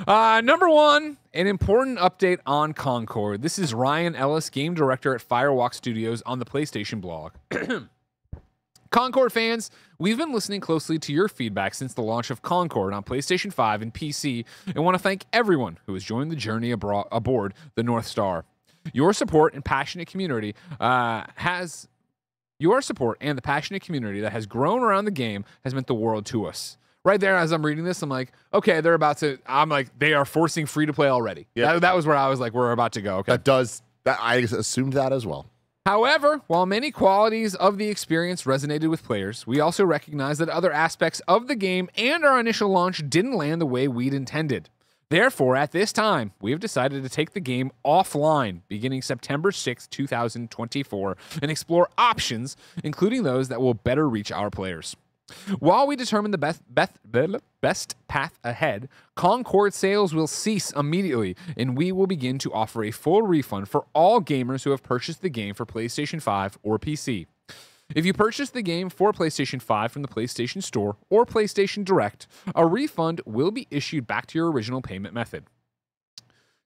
Number one, an important update on Concord. This is Ryan Ellis, game director at Firewalk Studios on the PlayStation blog. Concord fans, we've been listening closely to your feedback since the launch of Concord on PlayStation 5 and PC, and want to thank everyone who has joined the journey aboard the North Star. Your support and passionate community that has grown around the game has meant the world to us. Right there, as I'm reading this, I'm like, okay, they are forcing free to play already. Yep. That was where I was like, we're about to go. Okay. I assumed that as well. However, while many qualities of the experience resonated with players, we also recognize that other aspects of the game and our initial launch didn't land the way we'd intended. Therefore, at this time, we have decided to take the game offline beginning September 6, 2024, and explore options, including those that will better reach our players. While we determine the best path ahead, Concord sales will cease immediately, and we will begin to offer a full refund for all gamers who have purchased the game for PlayStation 5 or PC. If you purchase the game for PlayStation 5 from the PlayStation Store or PlayStation Direct, a refund will be issued back to your original payment method.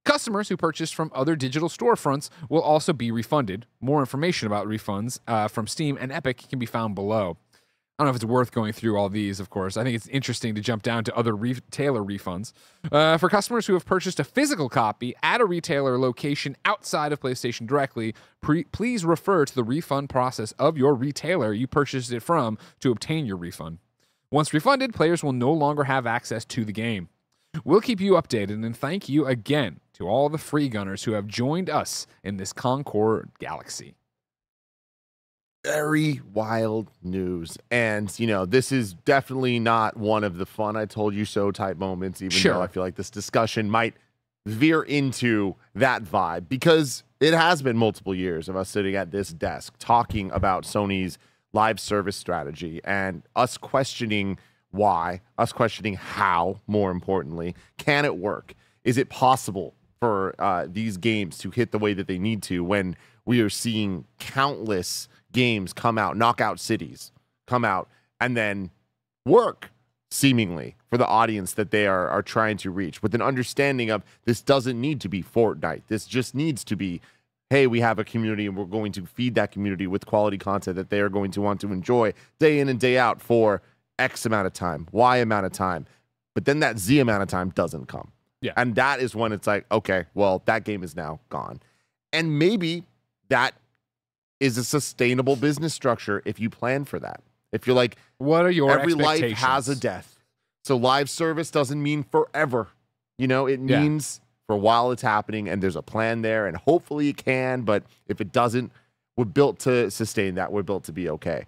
Customers who purchased from other digital storefronts will also be refunded. More information about refunds from Steam and Epic can be found below. I don't know if it's worth going through all these, of course. I think it's interesting to jump down to other retailer refunds. For customers who have purchased a physical copy at a retailer location outside of PlayStation directly, please refer to the refund process of your retailer you purchased it from to obtain your refund. Once refunded, players will no longer have access to the game. We'll keep you updated, and thank you again to all the free gunners who have joined us in this Concord galaxy. Very wild news. And, this is definitely not one of the fun I told you so type moments, even though I feel like this discussion might veer into that vibe, because it has been multiple years of us sitting at this desk talking about Sony's live service strategy and us questioning why, us questioning how, more importantly, can it work? Is it possible for these games to hit the way that they need to when we are seeing countless games come out, knockout cities come out, and then work seemingly for the audience that they are trying to reach, with an understanding of this doesn't need to be Fortnite. This just needs to be, hey, we have a community and we're going to feed that community with quality content that they are going to want to enjoy day in and day out for X amount of time, Y amount of time. But then that Z amount of time doesn't come. Yeah. And that is when it's like, okay, well, that game is now gone. And maybe that is a sustainable business structure if you plan for that. If you're like, what are your every life has a death. So live service doesn't mean forever. It means for a while it's happening, and there's a plan there, and hopefully it can, but if it doesn't, we're built to sustain that. We're built to be okay.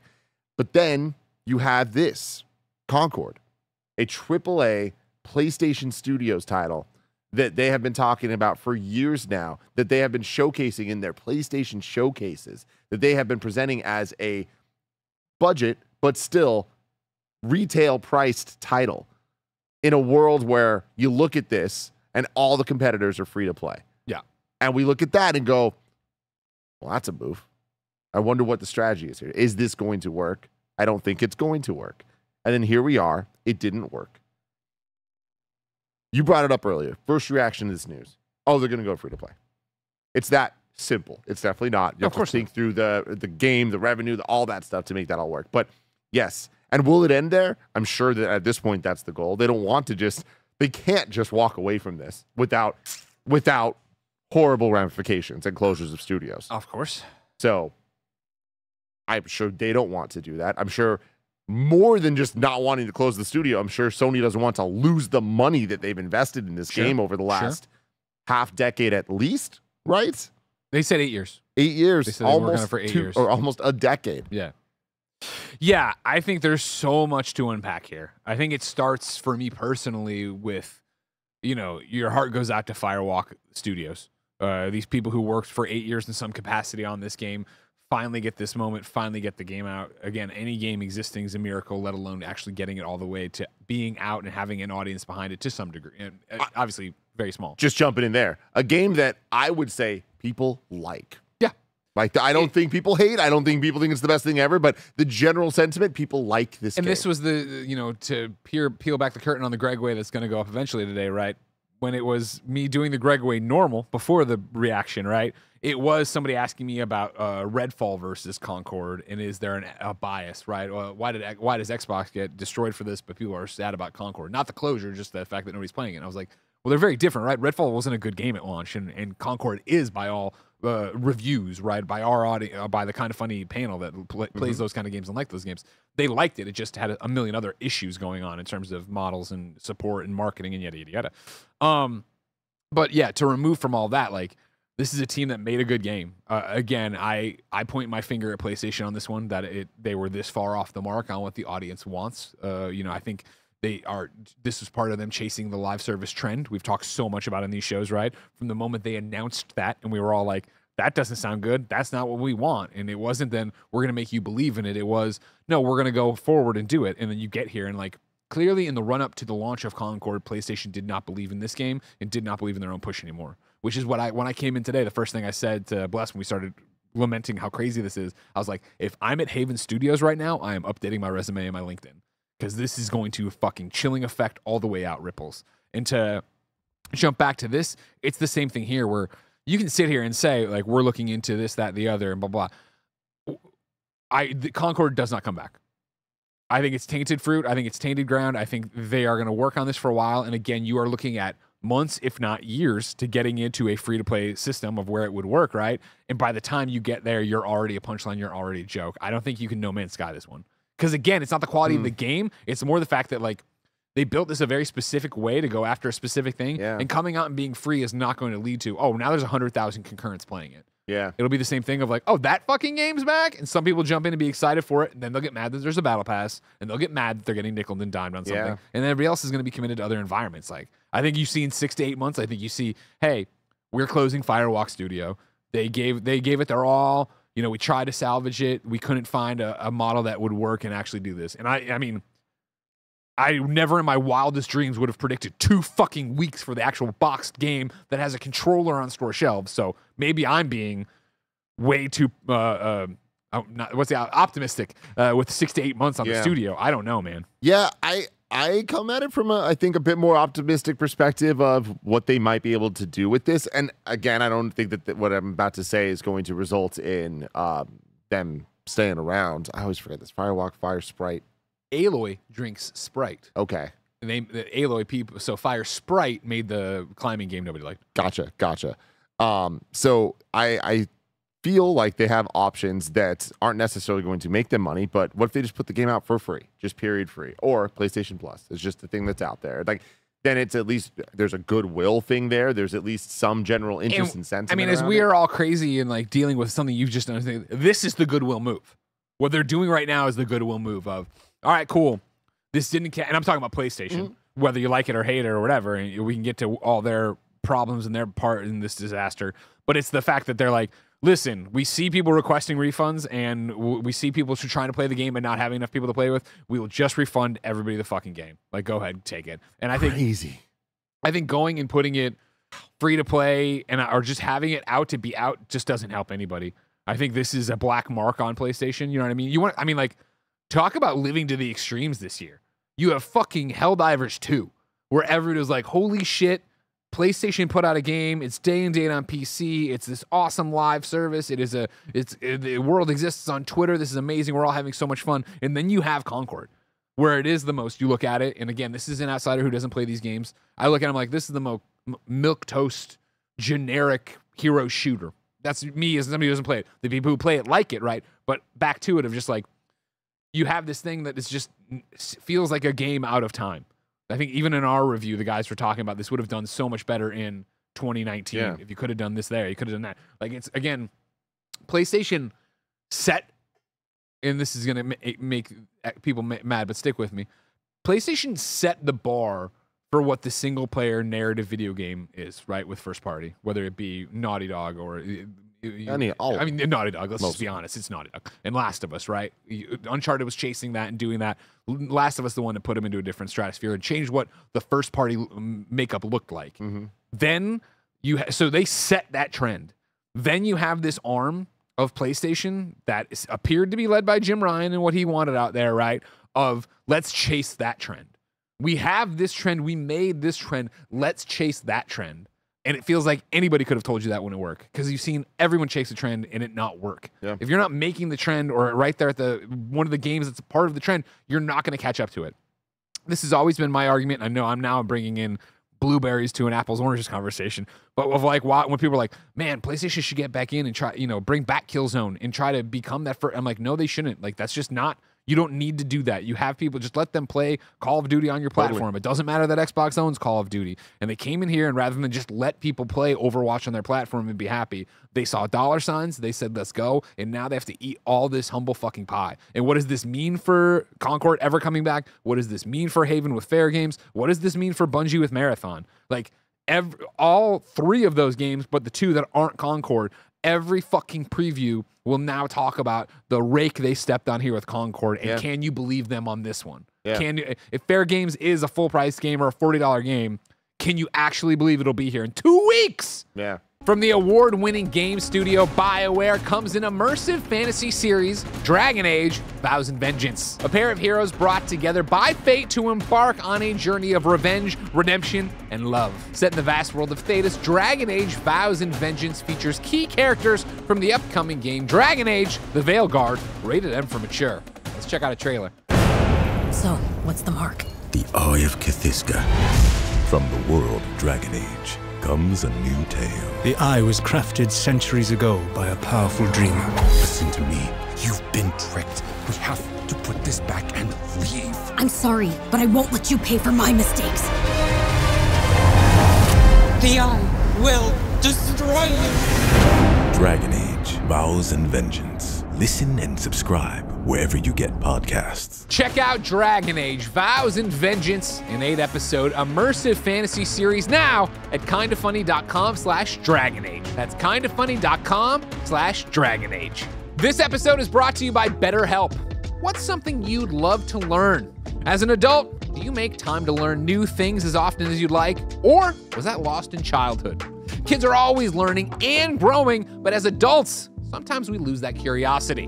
But then you have this, Concord, a AAA PlayStation Studios title that they have been talking about for years now, that they have been showcasing in their PlayStation showcases, that they have been presenting as a budget, but still retail priced title in a world where you look at this and all the competitors are free to play. Yeah. And we look at that and go, well, that's a move. I wonder what the strategy is here. Is this going to work? I don't think it's going to work. And then here we are. It didn't work. You brought it up earlier. First reaction to this news. Oh, they're going to go free to play. It's that simple. It's definitely not. You have to think through the game, the revenue, all that stuff to make that all work. But yes. And will it end there? I'm sure that at this point, that's the goal. They don't want to they can't just walk away from this without horrible ramifications and closures of studios. Of course. So I'm sure they don't want to do that. I'm sure more than just not wanting to close the studio, I'm sure Sony doesn't want to lose the money that they've invested in this game over the last half decade at least, right? They said 8 years. 8 years. They said they were working on it for 8 years. Or almost a decade. Yeah. Yeah, I think there's so much to unpack here. I think it starts for me personally with, your heart goes out to Firewalk Studios. These people who worked for 8 years in some capacity on this game finally get this moment, finally get the game out. Again, any game existing is a miracle, let alone actually getting it all the way to being out and having an audience behind it to some degree. And obviously, very small. Just jumping in there. A game that I would say people like. Yeah. Like, I don't think people hate. I don't think people think it's the best thing ever, but the general sentiment, people like this game. And this was to peel back the curtain on the Greg way that's going to go up eventually today, right? when it was me doing the Greg way normal before the reaction, right? It was somebody asking me about Redfall versus Concord, and is there a bias, right? Why does Xbox get destroyed for this, but people are sad about Concord? Not the closure, just the fact that nobody's playing it. And I was like, well, they're very different, right? Redfall wasn't a good game at launch, and Concord is by all reviews, right? By our audience, by the Kind of Funny panel that plays those kind of games and like those games. They liked it. It just had a million other issues going on in terms of models and support and marketing and yada, yada, yada. But yeah, to remove from all that, like, this is a team that made a good game. Again, I point my finger at PlayStation on this one, that they were this far off the mark on what the audience wants. I think this is part of them chasing the live service trend. We've talked so much about in these shows, right? From the moment they announced that, and we were all like, that doesn't sound good. That's not what we want. And it wasn't then we're going to make you believe in it. It was, no, we're going to go forward and do it. And then you get here and like, clearly in the run up to the launch of Concord, PlayStation did not believe in this game and did not believe in their own push anymore, which is what when I came in today, the first thing I said to Bless when we started lamenting how crazy this is, I was like, if I'm at Haven Studios right now, I am updating my resume and my LinkedIn, because this is going to fucking chilling effect all the way out Ripples. And to jump back to this, it's the same thing here where you can sit here and say, like, we're looking into this, that, the other, and blah, blah. The Concord does not come back. I think it's tainted fruit. I think it's tainted ground. I think they are going to work on this for a while. And again, you are looking at months, if not years, to getting into a free-to-play system of where it would work, right? And by the time you get there, you're already a punchline. You're already a joke. I don't think you can No Man's Sky this one. Because again, it's not the quality of the game. It's more the fact that, like, they built this a very specific way to go after a specific thing. Yeah. And coming out and being free is not going to lead to, oh, now there's 100,000 concurrents playing it. Yeah. It'll be the same thing of like, oh, that fucking game's back? And some people jump in and be excited for it, and then they'll get mad that there's a battle pass, and they'll get mad that they're getting nickeled and dimed on something. Yeah. And then everybody else is going to be committed to other environments. Like, I think you see in 6 to 8 months, I think you see, hey, we're closing Firewalk Studio. They gave it their all. You know, we tried to salvage it. We couldn't find a model that would work and actually do this. And I mean, I never in my wildest dreams would have predicted 2 fucking weeks for the actual boxed game that has a controller on store shelves. So maybe I'm being way too optimistic with 6 to 8 months on the studio. I don't know, man. Yeah, I come at it from I think a bit more optimistic perspective of what they might be able to do with this. And again, I don't think that what I'm about to say is going to result in them staying around. I always forget this. Firewalk, Fire Sprite. Aloy drinks Sprite. Okay. The Aloy people. So Fire Sprite made the climbing game nobody liked. Gotcha. So I feel like they have options that aren't necessarily going to make them money, but what if they just put the game out for free, just period free, or PlayStation Plus? It's just the thing that's out there. Like, then it's at least there's a goodwill thing there. There's at least some general interest and sentiment. I mean, as we are all crazy and like dealing with something you've just done, this is the goodwill move. What they're doing right now is the goodwill move of, all right, cool. This didn't, and I'm talking about PlayStation, whether you like it or hate it or whatever, and we can get to all their problems and their part in this disaster. But it's the fact that they're like, listen, we see people requesting refunds, and we see people trying to play the game and not having enough people to play with. We will just refund everybody the fucking game. Like, go ahead, take it. And I think going and putting it free to play or just having it out to be out just doesn't help anybody. I think this is a black mark on PlayStation. You know what I mean? Like, talk about living to the extremes this year. You have fucking Helldivers 2, where everyone was like, holy shit, PlayStation put out a game. It's day and date on PC. It's this awesome live service. The world exists on Twitter. This is amazing. We're all having so much fun. And then you have Concord, where it is the most. You look at it, and again, this is an outsider who doesn't play these games. I look at him like, this is the most milquetoast, generic hero shooter. That's me as somebody who doesn't play it. The people who play it like it, right? But back to it of just like, you have this thing that is just feels like a game out of time. I think even in our review, the guys were talking about this would have done so much better in 2019. Yeah. If you could have done this there, you could have done that. Like, it's, again, PlayStation set, and this is going to make people mad, but stick with me. PlayStation set the bar for what the single-player narrative video game is, right, with first party, whether it be Naughty Dog or... Naughty Dog, let's just be honest, it's Naughty Dog. And Last of Us, right? Uncharted was chasing that and doing that. Last of Us, the one that put them into a different stratosphere and changed what the first party makeup looked like. Then so they set that trend. Then you have this arm of PlayStation that appeared to be led by Jim Ryan and what he wanted out there, right? Of let's chase that trend. We have this trend. We made this trend. Let's chase that trend. And it feels like anybody could have told you that wouldn't work because you've seen everyone chase a trend and it not work. Yeah. If you're not making the trend or right there at one of the games that's a part of the trend, you're not going to catch up to it. This has always been my argument. I know I'm now bringing in blueberries to an apples oranges conversation, but of like when people are like, man, PlayStation should get back in and try, bring back Killzone and try to become that I'm like, no, they shouldn't. Like, that's just not. You don't need to do that. You have people, just let them play Call of Duty on your platform. Totally. It doesn't matter that Xbox owns Call of Duty. And they came in here, and rather than just let people play Overwatch on their platform and be happy, they saw dollar signs, they said, let's go, and now they have to eat all this humble fucking pie. And what does this mean for Concord ever coming back? What does this mean for Haven with Fair Games? What does this mean for Bungie with Marathon? Like, all three of those games, but the two that aren't Concord, every fucking preview will now talk about the rake they stepped on here with Concord, and can you believe them on this one? Yeah. If Fair Games is a full price game or a $40 game, can you actually believe it'll be here in 2 weeks? Yeah. From the award-winning game studio BioWare comes an immersive fantasy series, Dragon Age: Vows and Vengeance. A pair of heroes brought together by fate to embark on a journey of revenge, redemption, and love. Set in the vast world of Thetis, Dragon Age: Vows and Vengeance features key characters from the upcoming game Dragon Age: The Veilguard, rated M for mature. Let's check out a trailer. So, what's the mark? The Eye of Cthiska. From the world of Dragon Age comes a new tale. The Eye was crafted centuries ago by a powerful dreamer. Listen to me. You've been tricked. We have to put this back and leave. I'm sorry, but I won't let you pay for my mistakes. The Eye will destroy you. Dragon Age: Vows and Vengeance. Listen and subscribe wherever you get podcasts. Check out Dragon Age: Vows and Vengeance, an 8-episode immersive fantasy series now at kindafunny.com/dragonage. That's kindafunny.com/dragonage. This episode is brought to you by BetterHelp. What's something you'd love to learn? As an adult, do you make time to learn new things as often as you'd like? Or was that lost in childhood? Kids are always learning and growing, but as adults, sometimes we lose that curiosity.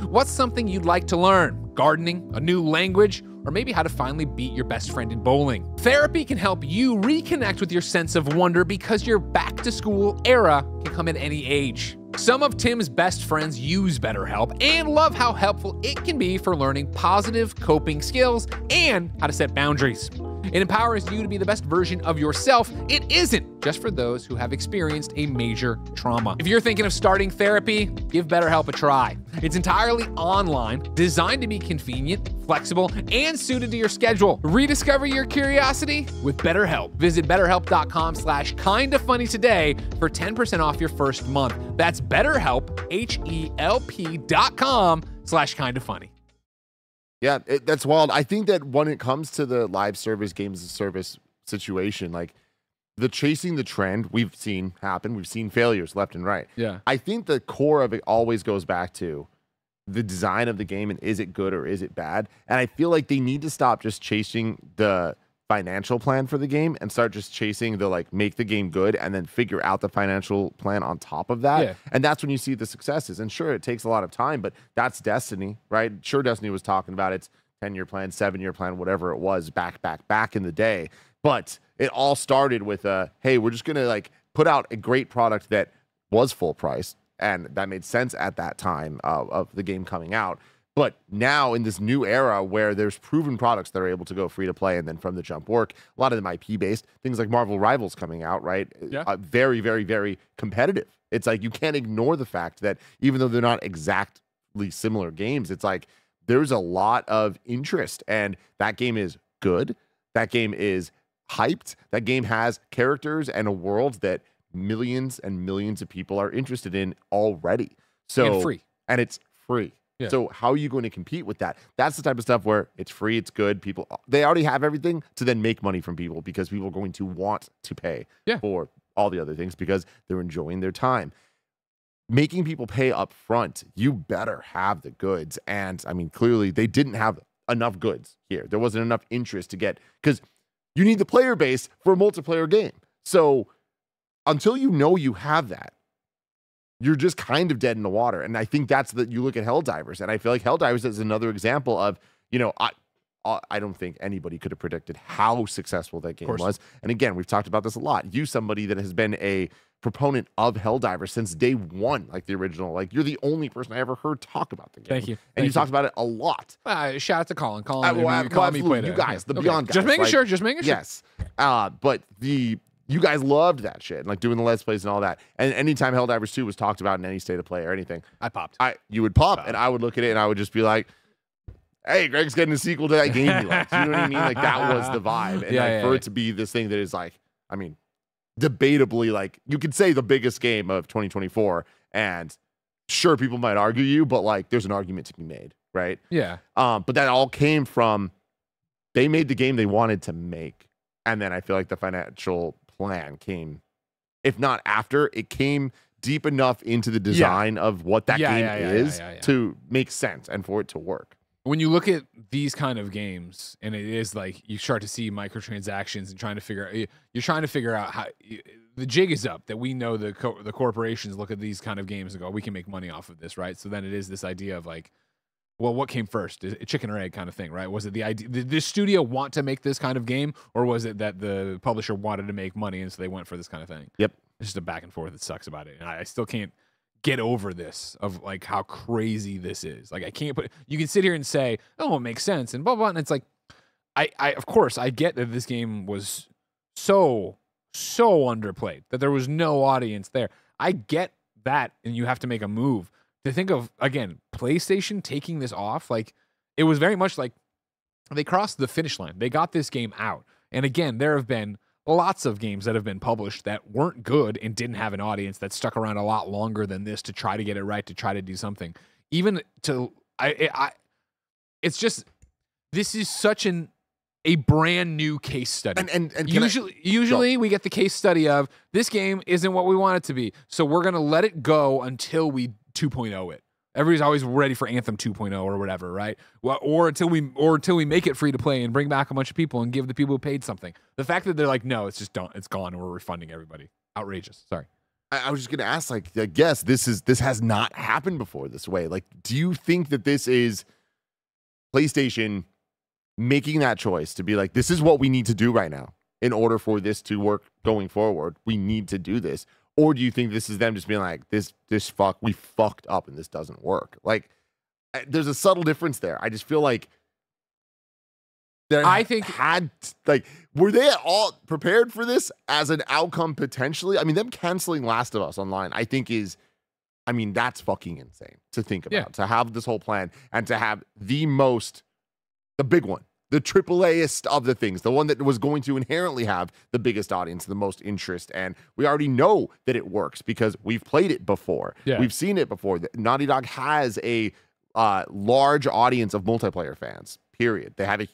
What's something you'd like to learn? Gardening, a new language, or maybe how to finally beat your best friend in bowling. Therapy can help you reconnect with your sense of wonder because your back-to-school era can come at any age. Some of Tim's best friends use BetterHelp and love how helpful it can be for learning positive coping skills and how to set boundaries. It empowers you to be the best version of yourself. It isn't just for those who have experienced a major trauma. If you're thinking of starting therapy, give BetterHelp a try. It's entirely online, designed to be convenient, flexible, and suited to your schedule. Rediscover your curiosity with BetterHelp. Visit BetterHelp.com/kindafunny today for 10% off your first month. That's BetterHelp, HELP.com/kindafunny. Yeah, that's wild. I think that when it comes to the live service, games as a service situation, like the chasing the trend we've seen happen. We've seen failures left and right. Yeah. I think the core of it always goes back to the design of the game and is it good or is it bad? And I feel like they need to stop just chasing the financial plan for the game and start just chasing the like make the game good and then figure out the financial plan on top of that. Yeah. And that's when you see the successes. And sure, it takes a lot of time, but that's Destiny, right? Sure, Destiny was talking about its 10-year plan, 7-year plan, whatever it was back in the day. But it all started with hey, we're just gonna like put out a great product that was full price, and that made sense at that time of the game coming out. But now in this new era where there's proven products that are able to go free to play and then from the jump work, a lot of them IP based, things like Marvel Rivals coming out, right? Yeah. Very, very, very competitive. It's like you can't ignore the fact that even though they're not exactly similar games, it's like there's a lot of interest and that game is good. That game is hyped. That game has characters and a world that millions and millions of people are interested in already. So and free. And it's free. Yeah. So how are you going to compete with that? That's the type of stuff where it's free, it's good. People, they already have everything to then make money from people because people are going to want to pay for all the other things because they're enjoying their time. Making people pay up front, you better have the goods. And I mean, clearly they didn't have enough goods here. There wasn't enough interest to get, because you need the player base for a multiplayer game. So until you know you have that, you're just kind of dead in the water. And I think that's that you look at Helldivers, and I feel like Helldivers is another example of, you know, I don't think anybody could have predicted how successful that game was. And again, we've talked about this a lot. You, somebody that has been a proponent of Helldivers since day one, like the original. Like, you're the only person I ever heard talk about the game. Thank you. And you talked about it a lot. Shout out to Colin. You guys, the Beyond guys. Just making sure. Just making sure. Yes. But you guys loved that shit, and like doing the Let's Plays and all that. And anytime Helldivers 2 was talked about in any state of play or anything, I popped. You would pop, and I would look at it and I would just be like, hey, Greg's getting a sequel to that game he liked. You know what I mean? Like, that was the vibe. And for it to be this thing that is like, I mean, debatably, like, you could say the biggest game of 2024, and sure, people might argue you, but like, there's an argument to be made, right? Yeah. But that all came from, they made the game they wanted to make. And then I feel like the financial plan came, if not after, it came deep enough into the design of what that game is to make sense and for it to work. When you look at these kind of games, and it is like you start to see microtransactions and you're trying to figure out how the jig is up, that we know the corporations look at these kind of games and go, we can make money off of this, right? So then it is this idea of like, well, what came first? Is it chicken or egg kind of thing, right? Was it the idea, did the studio want to make this kind of game, or was it that the publisher wanted to make money and so they went for this kind of thing? Yep. It's just a back and forth that sucks about it. And I still can't get over this of like how crazy this is. Like, I can't you can sit here and say, oh, it makes sense and blah, blah. And it's like, I of course I get that this game was so underplayed, that there was no audience there. I get that. And you have to make a move to think of, again, PlayStation taking this off. Like, it was very much like they crossed the finish line. They got this game out. And again, there have been lots of games that have been published that weren't good and didn't have an audience that stuck around a lot longer than this to try to get it right, to try to do something. Even to, it's just, this is such a brand new case study. And usually we get the case study of, this game isn't what we want it to be, so we're going to let it go until we 2.0 it. Everybody's always ready for Anthem 2.0 or whatever, right? Well, or until we make it free to play and bring back a bunch of people and give the people who paid something. The fact that they're like, no, it's just done, it's gone, and we're refunding everybody. Outrageous. Sorry. I was just gonna ask, like, I guess this has not happened before this way. Like, do you think that this is PlayStation making that choice to be like, this is what we need to do right now in order for this to work going forward? We need to do this. Or do you think this is them just being like, we fucked up and this doesn't work? Like, there's a subtle difference there. I just feel like were they at all prepared for this as an outcome potentially? I mean, them canceling Last of Us Online, I think that's fucking insane to think about. To have this whole plan and to have the big one, the AAA-est of the things, the one that was going to inherently have the biggest audience, the most interest. And we already know that it works because we've played it before. Yeah. We've seen it before. Naughty Dog has a large audience of multiplayer fans, period. They have a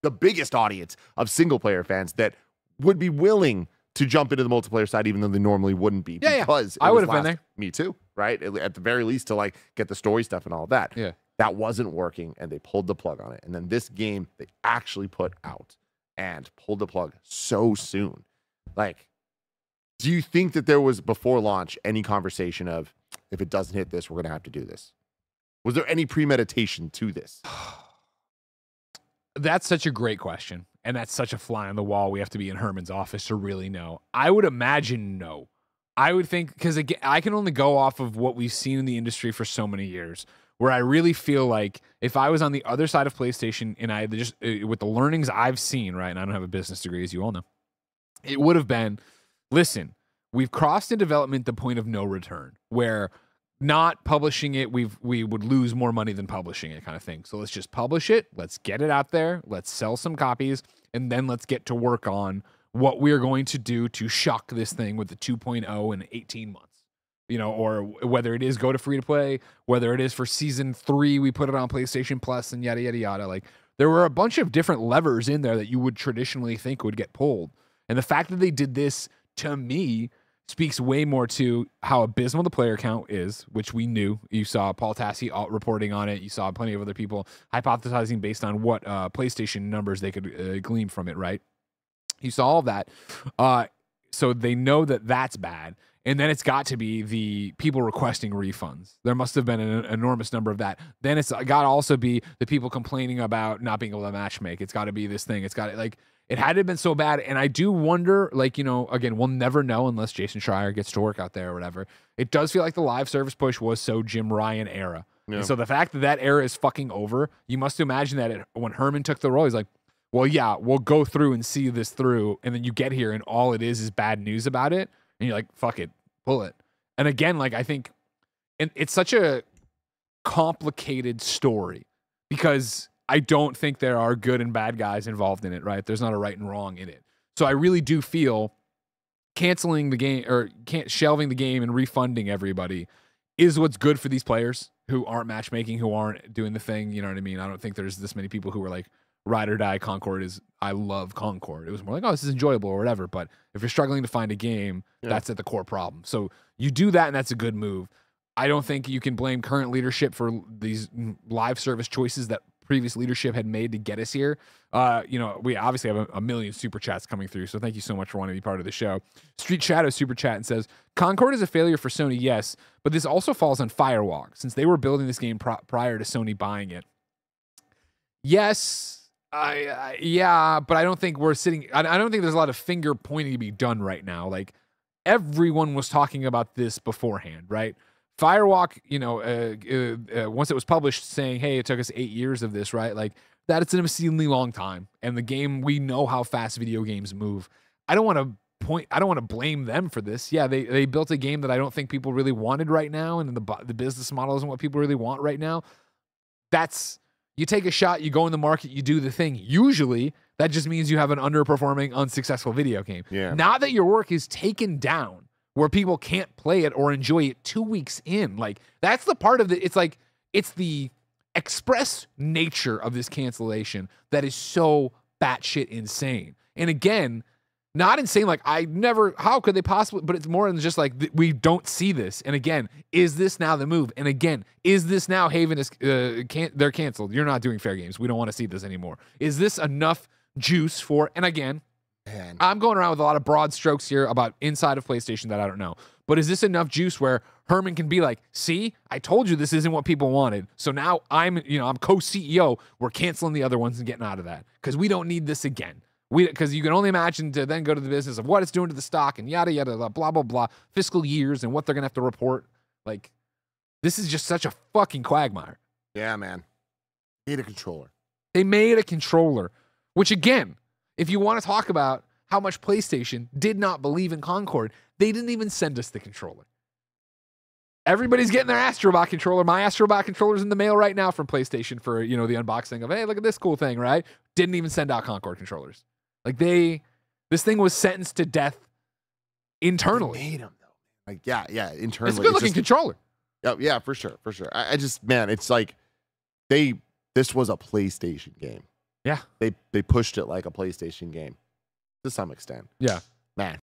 the biggest audience of single-player fans that would be willing to jump into the multiplayer side, even though they normally wouldn't be. Because I would have been there. Me too, right? At the very least, to like get the story stuff and all that. Yeah. That wasn't working, and they pulled the plug on it. And then this game they actually put out and pulled the plug so soon. Like, do you think that there was, before launch, any conversation of, if it doesn't hit this, we're going to have to do this? Was there any premeditation to this? That's such a great question. And that's such a fly on the wall. We have to be in Herman's office to really know. I would imagine no. I would think, because again, I can only go off of what we've seen in the industry for so many years, where I really feel like if I was on the other side of PlayStation and I just, with the learnings I've seen, right, and I don't have a business degree, as you all know, it would have been, listen, we've crossed in development the point of no return, where not publishing it, we would lose more money than publishing it, kind of thing. So let's just publish it. Let's get it out there. Let's sell some copies. And then let's get to work on what we're going to do to shock this thing with the 2.0 in 18 months. You know, or whether it is go to free to play, whether it is for season 3, we put it on PlayStation Plus and yada, yada, yada. Like, there were a bunch of different levers in there that you would traditionally think would get pulled. And the fact that they did this, to me, speaks way more to how abysmal the player count is, which we knew. You saw Paul Tassi reporting on it. You saw plenty of other people hypothesizing based on what PlayStation numbers they could glean from it, right? You saw all that. So they know that that's bad. And then it's got to be the people requesting refunds. There must have been an enormous number of that. Then it's got to also be the people complaining about not being able to match make. It's got to be this thing. It's got to, like, it had to have been so bad. And I do wonder, like, you know, again, we'll never know unless Jason Schreier gets to work out there or whatever. It does feel like the live service push was so Jim Ryan era. Yeah. And so the fact that that era is fucking over, you must imagine that when Herman took the role, he's like, well, yeah, we'll go through and see this through. And then you get here and all it is bad news about it. And you're like, fuck it, pull it. And again, like, I think it's such a complicated story because I don't think there are good and bad guys involved in it, right? There's not a right and wrong in it. So I really do feel canceling the game or shelving the game and refunding everybody is what's good for these players who aren't matchmaking, who aren't doing the thing. You know what I mean? I don't think there's this many people who are like, ride or die Concord is, I love Concord. It was more like, oh, this is enjoyable or whatever. But if you're struggling to find a game, that's at the core problem. So you do that and that's a good move. I don't think you can blame current leadership for these live service choices that previous leadership had made to get us here. You know, we obviously have a million super chats coming through. So thank you so much for wanting to be part of the show. Street Shadow super chat and says, Concord is a failure for Sony, yes, but this also falls on Firewalk since they were building this game prior to Sony buying it. Yes. Yeah, but I don't think we're sitting. I don't think there's a lot of finger pointing to be done right now. Like everyone was talking about this beforehand, right? Firewalk, you know, once it was published, saying, "Hey, it took us 8 years of this," right? Like that, it's an obscenely long time. And the game, we know how fast video games move. I don't want to blame them for this. Yeah, they built a game that I don't think people really wanted right now, and the business model isn't what people really want right now. That's. You take a shot, you go in the market, you do the thing. Usually, that just means you have an underperforming, unsuccessful video game. Yeah. Not that your work is taken down where people can't play it or enjoy it 2 weeks in. Like, that's the part of it. It's like, it's the express nature of this cancellation that is so batshit insane. And again, not insane, like how could they possibly, but it's more than just like, we don't see this. And again, is this now the move? And again, is this now Haven is, they're canceled. You're not doing fair games. We don't want to see this anymore. Is this enough juice for, and again, man, I'm going around with a lot of broad strokes here about inside of PlayStation that I don't know, but is this enough juice where Herman can be like, see, I told you this isn't what people wanted. So now I'm co-CEO. We're canceling the other ones and getting out of that because we don't need this again. Because you can only imagine to then go to the business of what it's doing to the stock and yada, yada, blah, blah, blah, fiscal years and what they're going to have to report. Like, this is just such a fucking quagmire. Yeah, man. Made a controller. They made a controller, which again, if you want to talk about how much PlayStation did not believe in Concord, they didn't even send us the controller. Everybody's getting their Astrobot controller. My Astrobot controller's in the mail right now from PlayStation for, you know, the unboxing of, hey, look at this cool thing, right? Didn't even send out Concord controllers. Like this thing was sentenced to death internally. They made them though. Like yeah, internally. It's a good looking controller. Yeah, for sure. I just, man, it's like this was a PlayStation game. Yeah, they pushed it like a PlayStation game to some extent. Yeah, man.